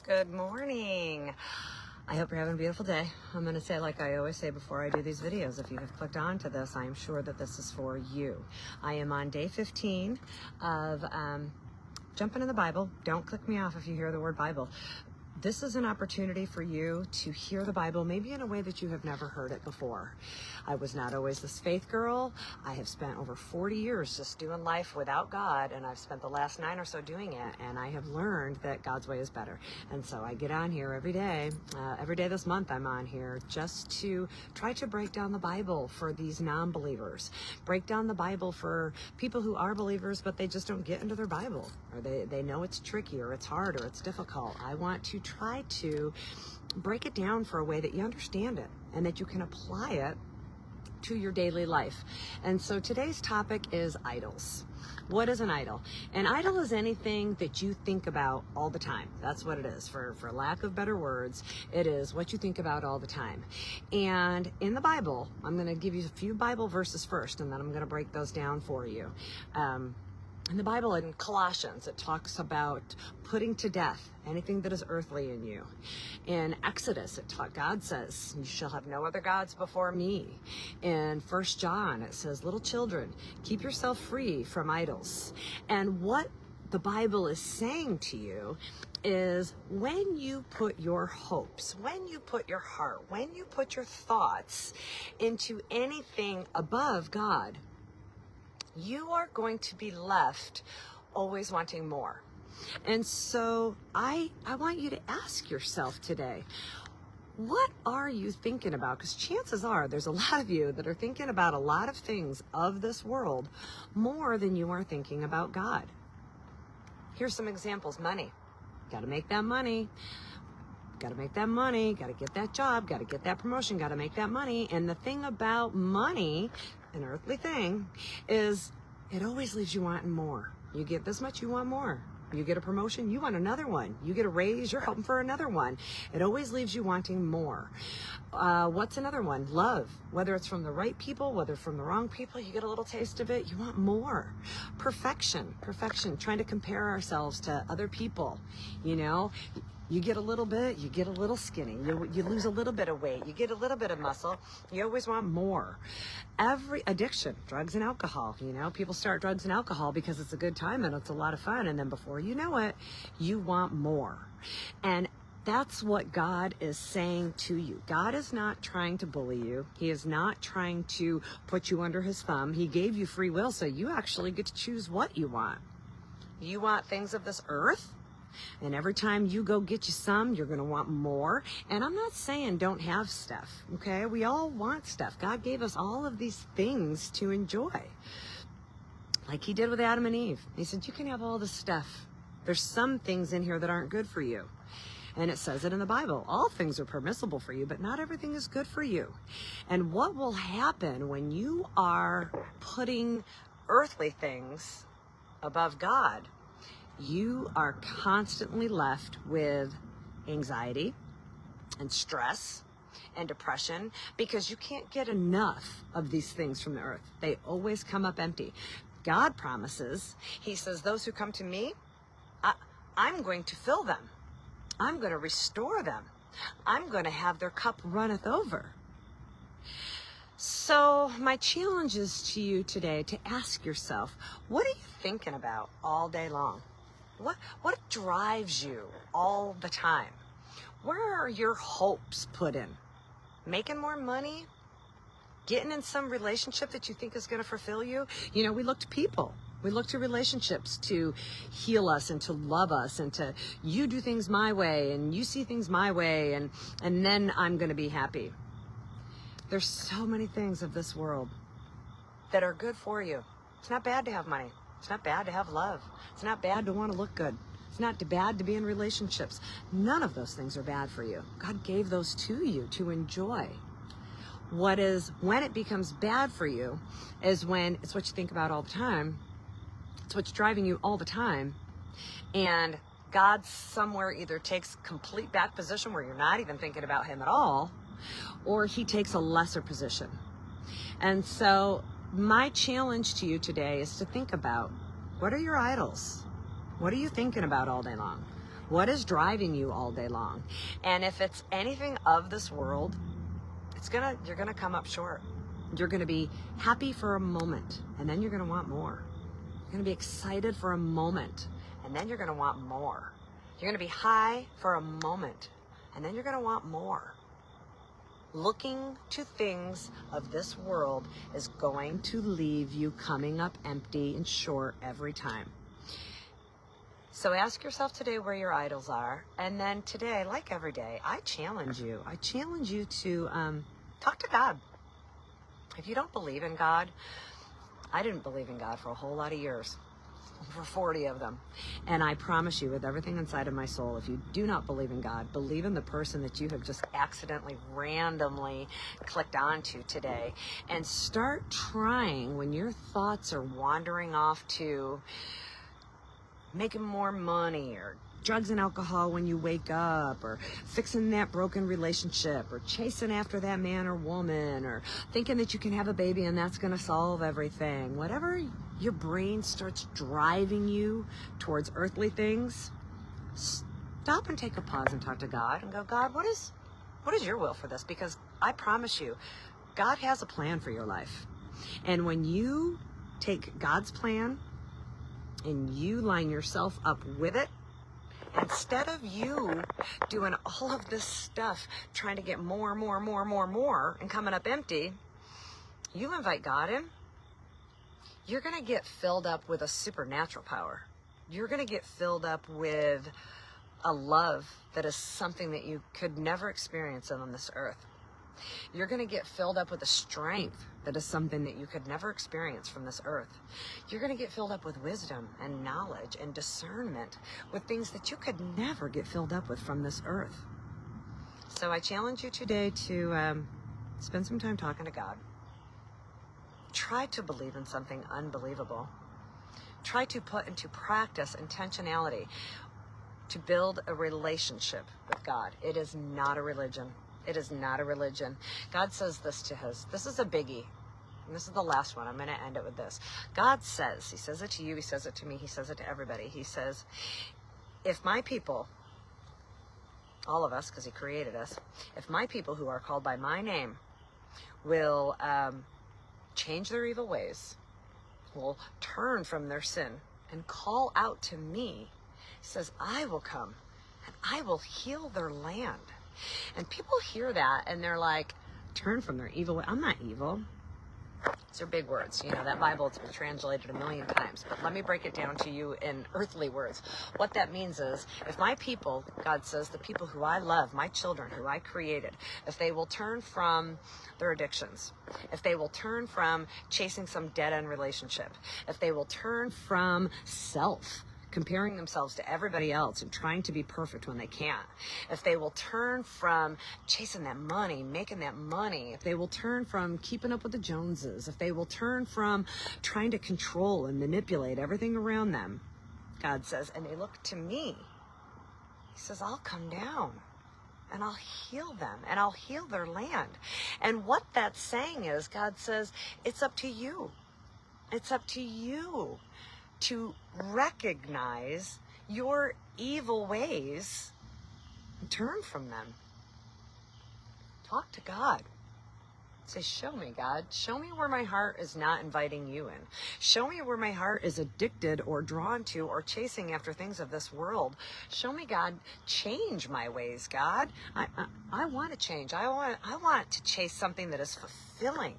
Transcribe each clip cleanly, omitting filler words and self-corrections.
Good morning. I hope you're having a beautiful day. I'm going to say, like I always say before I do these videos, if you have clicked on to this, I am sure that this is for you. I am on day 15 of jumping in the Bible. Don't click me off if you hear the word Bible. This is an opportunity for you to hear the Bible maybe in a way that you have never heard it before. I was not always this faith girl. I have spent over 40 years just doing life without God, and I've spent the last 9 or so doing it, and I have learned that God's way is better. And so I get on here every day this month I'm on here just to try to break down the Bible for these non-believers, break down the Bible for people who are believers but they just don't get into their Bible, or they know it's tricky or it's hard or it's difficult. I want to try to break it down for a way that you understand it and that you can apply it to your daily life. And so today's topic is idols. What is an idol? An idol is anything that you think about all the time. That's what it is. For lack of better words, it is what you think about all the time. And in the Bible, I'm going to give you a few Bible verses first, and then I'm going to break those down for you. In the Bible, in Colossians, it talks about putting to death anything that is earthly in you. In Exodus, God says, "You shall have no other gods before me." In 1 John, it says, "Little children, keep yourself free from idols." And what the Bible is saying to you is, when you put your hopes, when you put your heart, when you put your thoughts into anything above God, you are going to be left always wanting more. And so I want you to ask yourself today, what are you thinking about? Because chances are there's a lot of you that are thinking about a lot of things of this world more than you are thinking about God. Here's some examples. Money. Got to make that money. Got to make that money. Got to get that job. Got to get that promotion. Got to make that money. And the thing about money, an earthly thing, is it always leaves you wanting more. You get this much, you want more. You get a promotion, you want another one. You get a raise, you're hoping for another one. It always leaves you wanting more. What's another one? Love. Whether it's from the right people, whether from the wrong people, you get a little taste of it, you want more. Perfection. Trying to compare ourselves to other people. You know, you get a little bit, you get a little skinny, you lose a little bit of weight, you get a little bit of muscle, you always want more. Every addiction, drugs and alcohol, you know, people start drugs and alcohol because it's a good time and it's a lot of fun, and then before you know it, you want more. And that's what God is saying to you. God is not trying to bully you. He is not trying to put you under his thumb. He gave you free will, so you actually get to choose what you want. You want things of this earth? And every time you go get you some, you're going to want more. And I'm not saying don't have stuff, okay? We all want stuff. God gave us all of these things to enjoy. Like he did with Adam and Eve. He said, you can have all this stuff. There's some things in here that aren't good for you. And it says it in the Bible. All things are permissible for you, but not everything is good for you. And what will happen when you are putting earthly things above God? You are constantly left with anxiety and stress and depression because you can't get enough of these things from the earth. They always come up empty. God promises, he says, those who come to me, I'm going to fill them. I'm going to restore them. I'm going to have their cup runneth over. So my challenge is to you today to ask yourself, what are you thinking about all day long? What drives you all the time? Where are your hopes put in? Making more money? Getting in some relationship that you think is going to fulfill you? You know, we look to people. We look to relationships to heal us and to love us and to, you do things my way and you see things my way and then I'm going to be happy. There's so many things of this world that are good for you. It's not bad to have money. It's not bad to have love. It's not bad to want to look good. It's not bad to be in relationships. None of those things are bad for you. God gave those to you to enjoy. When it becomes bad for you is when it's what you think about all the time. It's what's driving you all the time. And God somewhere either takes complete back position where you're not even thinking about him at all, or he takes a lesser position. And so my challenge to you today is to think about, what are your idols? What are you thinking about all day long? What is driving you all day long? And if it's anything of this world, you're gonna come up short. You're gonna be happy for a moment, and then you're gonna want more. You're gonna be excited for a moment, and then you're gonna want more. You're gonna be high for a moment, and then you're gonna want more. Looking to things of this world is going to leave you coming up empty and short every time. So ask yourself today where your idols are. And then today, like every day, I challenge you. I challenge you to talk to God. If you don't believe in God, I didn't believe in God for a whole lot of years. For 40 of them. And I promise you, with everything inside of my soul, if you do not believe in God, believe in the person that you have just accidentally, randomly clicked onto today. And start trying, when your thoughts are wandering off to making more money, or drugs and alcohol when you wake up, or fixing that broken relationship, or chasing after that man or woman, or thinking that you can have a baby and that's going to solve everything. Whatever your brain starts driving you towards earthly things, stop and take a pause and talk to God and go, God, what is your will for this? Because I promise you, God has a plan for your life. And when you take God's plan and you line yourself up with it, instead of you doing all of this stuff, trying to get more, and coming up empty, you invite God in, you're going to get filled up with a supernatural power. You're going to get filled up with a love that is something that you could never experience on this earth. You're going to get filled up with a strength that is something that you could never experience from this earth. You're going to get filled up with wisdom and knowledge and discernment, with things that you could never get filled up with from this earth. So I challenge you today to spend some time talking to God. Try to believe in something unbelievable. Try to put into practice intentionality to build a relationship with God. It is not a religion. It is not a religion. God says this to this is a biggie. And this is the last one. I'm going to end it with this. God says, he says it to you, he says it to me, he says it to everybody. He says, if my people, all of us, because he created us, if my people who are called by my name will change their evil ways, will turn from their sin and call out to me, he says, I will come and I will heal their land. And people hear that and they're like, turn from their evil way. I'm not evil. These are big words. You know, that Bible has been translated a million times. But let me break it down to you in earthly words. What that means is, if my people, God says, the people who I love, my children who I created, if they will turn from their addictions, if they will turn from chasing some dead-end relationship, if they will turn from self, comparing themselves to everybody else and trying to be perfect when they can't, if they will turn from chasing that money, making that money, if they will turn from keeping up with the Joneses, if they will turn from trying to control and manipulate everything around them, God says, and they look to me, he says, I'll come down and I'll heal them and I'll heal their land. And what that's saying is, God says, it's up to you. It's up to you to recognize your evil ways and turn from them. Talk to God. Say, show me, God. Show me where my heart is not inviting you in. Show me where my heart is addicted or drawn to or chasing after things of this world. Show me, God. Change my ways, God. I want to change. I want to chase something that is fulfilling,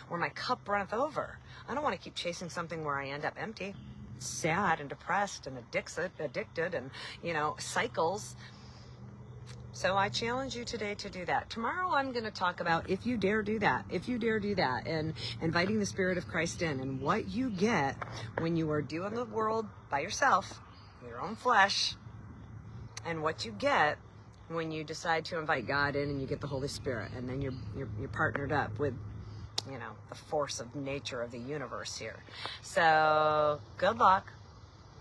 where my cup runneth over. I don't want to keep chasing something where I end up empty, sad and depressed and addicted and, cycles. So I challenge you today to do that. Tomorrow I'm going to talk about if you dare do that, and inviting the Spirit of Christ in, and what you get when you are doing the world by yourself, your own flesh, and what you get when you decide to invite God in and you get the Holy Spirit, and then you're partnered up with the force of nature of the universe here. So good luck.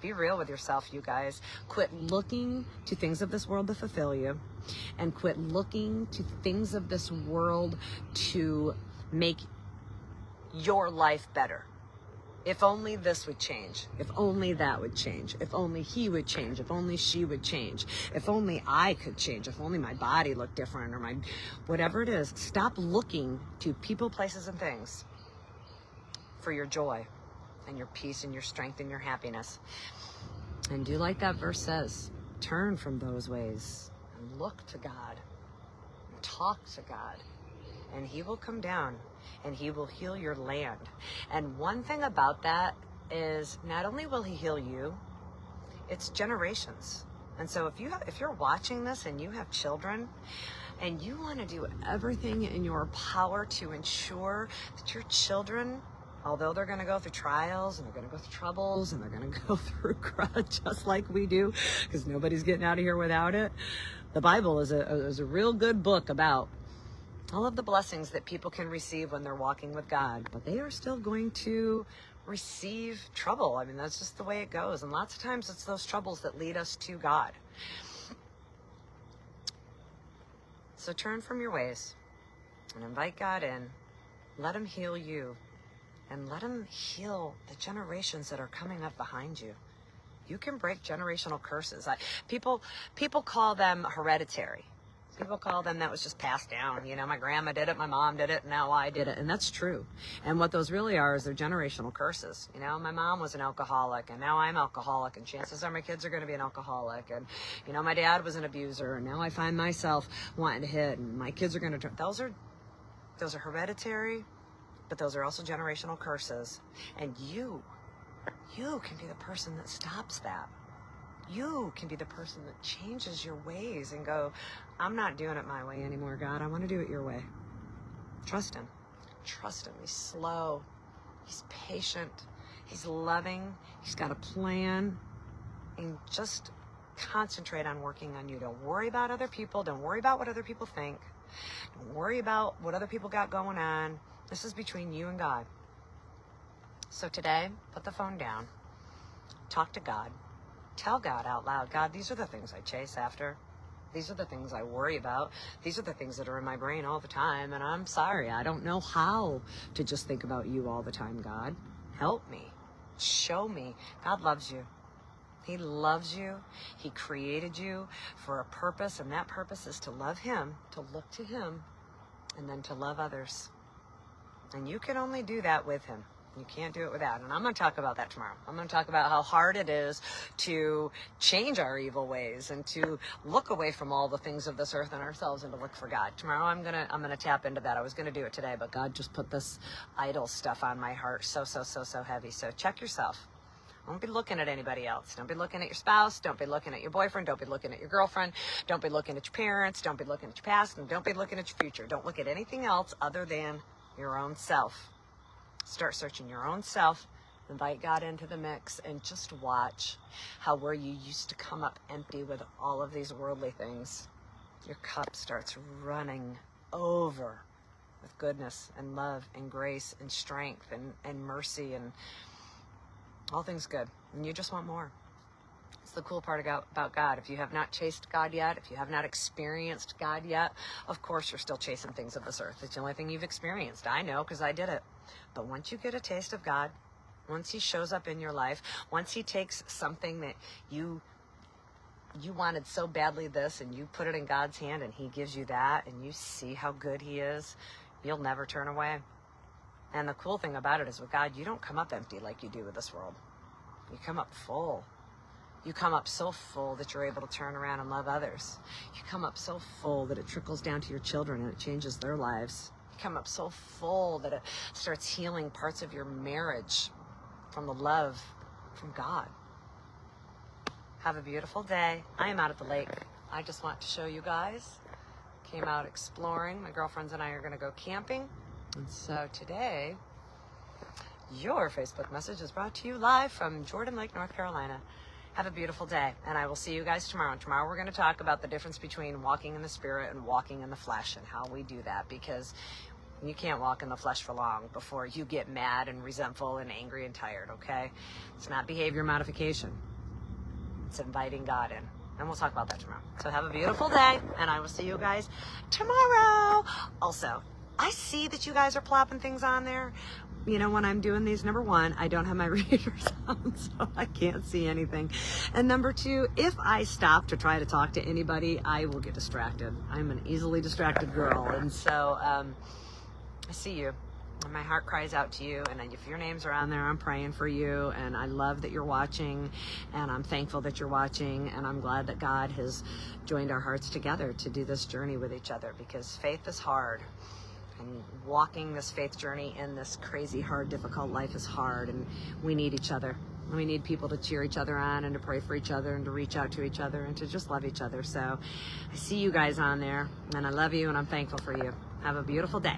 Be real with yourself, you guys. Quit looking to things of this world to fulfill you, and quit looking to things of this world to make your life better. If only this would change. If only that would change. If only he would change. If only she would change. If only I could change. If only my body looked different, or my, whatever it is. Stop looking to people, places, and things for your joy and your peace and your strength and your happiness. And do like that verse says, turn from those ways and look to God. And talk to God. And he will come down and he will heal your land. And one thing about that is not only will he heal you, it's generations. And so if you're watching this and you have children and you want to do everything in your power to ensure that your children, although they're going to go through trials and they're going to go through troubles and they're going to go through crud just like we do, because nobody's getting out of here without it. The Bible is a real good book about all of the blessings that people can receive when they're walking with God, but they are still going to receive trouble. I mean, that's just the way it goes. And lots of times it's those troubles that lead us to God. So turn from your ways and invite God in. Let him heal you and let him heal the generations that are coming up behind you. You can break generational curses. People call them hereditary. People call them that was just passed down. You know, my grandma did it, my mom did it, and now I did it. And that's true. And what those really are is they're generational curses. You know, my mom was an alcoholic, and now I'm alcoholic, and chances are my kids are going to be an alcoholic. And, you know, my dad was an abuser, and now I find myself wanting to hit, and my kids are going to... Those are hereditary, but those are also generational curses. And you can be the person that stops that. You can be the person that changes your ways and go, I'm not doing it my way anymore, God. I want to do it your way. Trust him. Trust him. He's slow. He's patient. He's loving. He's got a plan. And just concentrate on working on you. Don't worry about other people. Don't worry about what other people think. Don't worry about what other people got going on. This is between you and God. So today, put the phone down. Talk to God. Tell God out loud, God, these are the things I chase after. These are the things I worry about. These are the things that are in my brain all the time. And I'm sorry, I don't know how to just think about you all the time, God. Help me. Show me. God loves you. He loves you. He created you for a purpose, and that purpose is to love him, to look to him, and then to love others. And you can only do that with him. You can't do it without. And I'm going to talk about that tomorrow. I'm going to talk about how hard it is to change our evil ways and to look away from all the things of this earth and ourselves and to look for God. Tomorrow I'm going to tap into that. I was going to do it today, but God just put this idol stuff on my heart so heavy. So check yourself. Don't be looking at anybody else. Don't be looking at your spouse. Don't be looking at your boyfriend. Don't be looking at your girlfriend. Don't be looking at your parents. Don't be looking at your past. And don't be looking at your future. Don't look at anything else other than your own self. Start searching your own self, invite God into the mix, and just watch how where you used to come up empty with all of these worldly things, your cup starts running over with goodness and love and grace and strength and mercy and all things good. And you just want more. It's the cool part about God. If you have not chased God yet, if you have not experienced God yet, of course you're still chasing things of this earth. It's the only thing you've experienced. I know, because I did it. But once you get a taste of God, once he shows up in your life, once he takes something that you wanted so badly this and you put it in God's hand and he gives you that and you see how good he is, you'll never turn away. And the cool thing about it is with God, you don't come up empty like you do with this world. You come up full. You come up so full that you're able to turn around and love others. You come up so full that it trickles down to your children and it changes their lives. You come up so full that it starts healing parts of your marriage from the love from God. Have a beautiful day. I am out at the lake. I just want to show you guys. Came out exploring. My girlfriends and I are going to go camping. And so today, your Facebook message is brought to you live from Jordan Lake, North Carolina. Have a beautiful day, and I will see you guys tomorrow. And tomorrow we're going to talk about the difference between walking in the spirit and walking in the flesh and how we do that, because you can't walk in the flesh for long before you get mad and resentful and angry and tired, okay? It's not behavior modification. It's inviting God in. And we'll talk about that tomorrow. So have a beautiful day, and I will see you guys tomorrow. Also, I see that you guys are plopping things on there. when I'm doing these, number one, I don't have my readers on, so I can't see anything. And number two, if I stop to try to talk to anybody, I will get distracted. I'm an easily distracted girl. And so I see you. And my heart cries out to you, and if your names are on there, I'm praying for you, and I love that you're watching, and I'm thankful that you're watching, and I'm glad that God has joined our hearts together to do this journey with each other, because faith is hard, and walking this faith journey in this crazy, hard, difficult life is hard, and we need each other. We need people to cheer each other on and to pray for each other and to reach out to each other and to just love each other. So I see you guys on there, and I love you, and I'm thankful for you. Have a beautiful day.